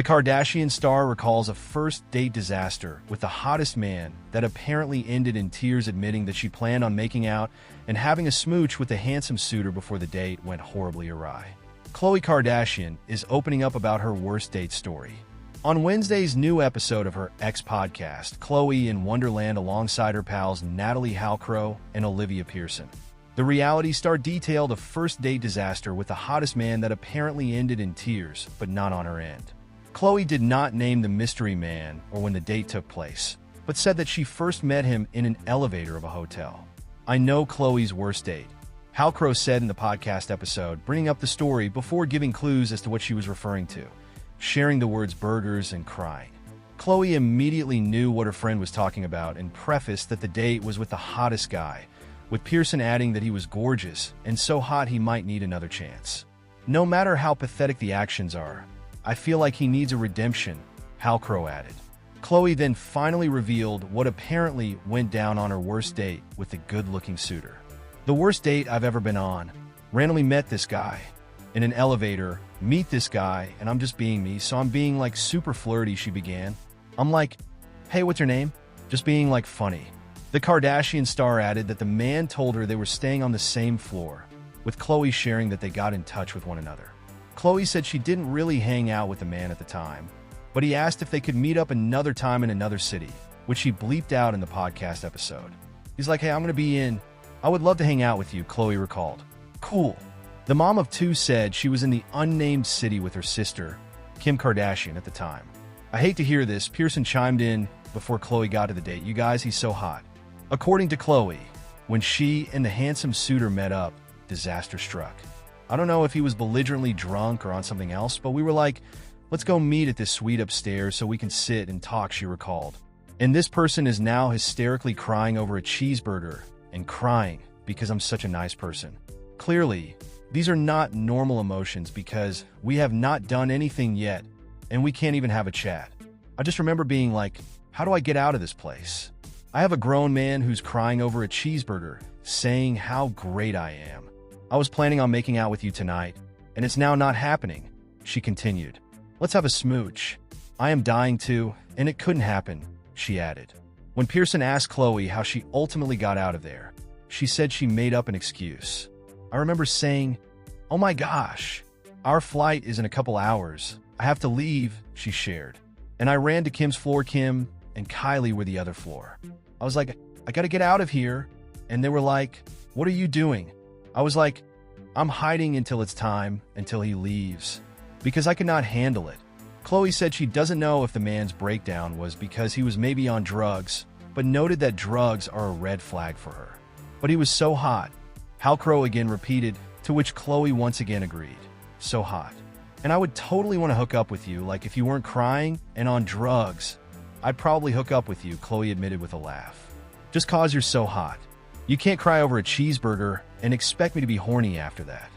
The Kardashian star recalls a first-date disaster with the hottest man that apparently ended in tears, admitting that she planned on making out and having a smooch with the handsome suitor before the date went horribly awry. Khloé Kardashian is opening up about her worst date story. On Wednesday's new episode of her X podcast, Khloé in Wonderland alongside her pals Natalie Halcrow and Olivia Pearson. The reality star detailed a first-date disaster with the hottest man that apparently ended in tears, but not on her end. Khloé did not name the mystery man or when the date took place, but said that she first met him in an elevator of a hotel. "I know Khloé's worst date," Halcrow said in the podcast episode, bringing up the story before giving clues as to what she was referring to, sharing the words burgers and crying. Khloé immediately knew what her friend was talking about and prefaced that the date was with the hottest guy, with Pearson adding that he was gorgeous and so hot he might need another chance. "No matter how pathetic the actions are, I feel like he needs a redemption," Halcrow added. Khloé then finally revealed what apparently went down on her worst date with the good-looking suitor. "The worst date I've ever been on. Randomly met this guy in an elevator, meet this guy, and I'm just being me, so I'm being like super flirty," she began. "I'm like, hey, what's your name?" Just being like funny. The Kardashian star added that the man told her they were staying on the same floor, with Khloé sharing that they got in touch with one another. Khloé said she didn't really hang out with the man at the time, but he asked if they could meet up another time in another city, which she bleeped out in the podcast episode. He's like, "Hey, I'm going to be in. I would love to hang out with you," Khloé recalled. "Cool." The mom of two said she was in the unnamed city with her sister, Kim Kardashian, at the time. "I hate to hear this," Pearson chimed in before Khloé got to the date. "You guys, he's so hot." According to Khloé, when she and the handsome suitor met up, disaster struck. "I don't know if he was belligerently drunk or on something else, but we were like, let's go meet at this suite upstairs so we can sit and talk," she recalled. "And this person is now hysterically crying over a cheeseburger and crying because I'm such a nice person. Clearly, these are not normal emotions because we have not done anything yet and we can't even have a chat. I just remember being like, how do I get out of this place? I have a grown man who's crying over a cheeseburger, saying how great I am. I was planning on making out with you tonight, and it's now not happening," she continued. "Let's have a smooch. I am dying to, and it couldn't happen," she added. When Pearson asked Khloé how she ultimately got out of there, she said she made up an excuse. "I remember saying, oh my gosh, our flight is in a couple hours. I have to leave," she shared. "And I ran to Kim's floor. Kim and Kylie were the other floor. I was like, I gotta get out of here. And they were like, what are you doing? I was like, I'm hiding until it's time, until he leaves, because I could not handle it." Khloé said she doesn't know if the man's breakdown was because he was maybe on drugs, but noted that drugs are a red flag for her. "But he was so hot," Halcrow again repeated, to which Khloé once again agreed. "So hot. And I would totally want to hook up with you, like if you weren't crying and on drugs, I'd probably hook up with you," Khloé admitted with a laugh. "Just cause you're so hot. You can't cry over a cheeseburger and expect me to be horny after that."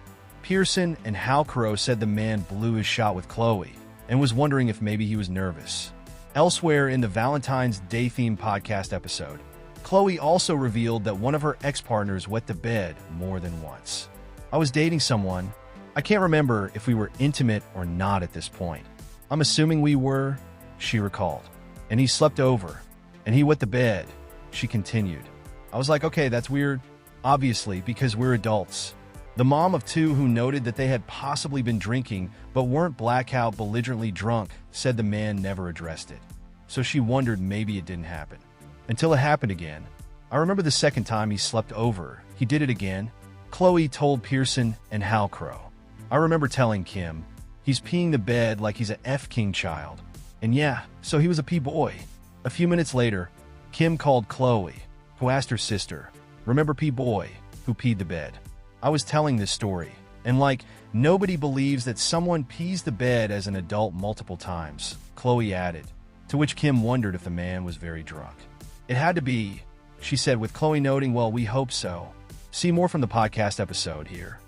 Pearson and Halcrow said the man blew his shot with Khloé and was wondering if maybe he was nervous. Elsewhere in the Valentine's Day-themed podcast episode, Khloé also revealed that one of her ex-partners wet the bed more than once. "I was dating someone. I can't remember if we were intimate or not at this point. I'm assuming we were," she recalled. "And he slept over, and he wet the bed," she continued. "I was like, okay, that's weird, obviously, because we're adults." The mom of two, who noted that they had possibly been drinking but weren't blackout belligerently drunk, said the man never addressed it. So she wondered maybe it didn't happen. "Until it happened again. I remember the second time he slept over, he did it again," Khloé told Pearson and Halcrow. "I remember telling Kim, he's peeing the bed like he's a F-king child. And yeah, so he was a P-boy." A few minutes later, Kim called Khloé, who asked her sister, "Remember P-boy, who peed the bed?" "I was telling this story, and like, nobody believes that someone pees the bed as an adult multiple times," Khloé added, to which Kim wondered if the man was very drunk. "It had to be," she said, with Khloé noting, "Well, we hope so." See more from the podcast episode here.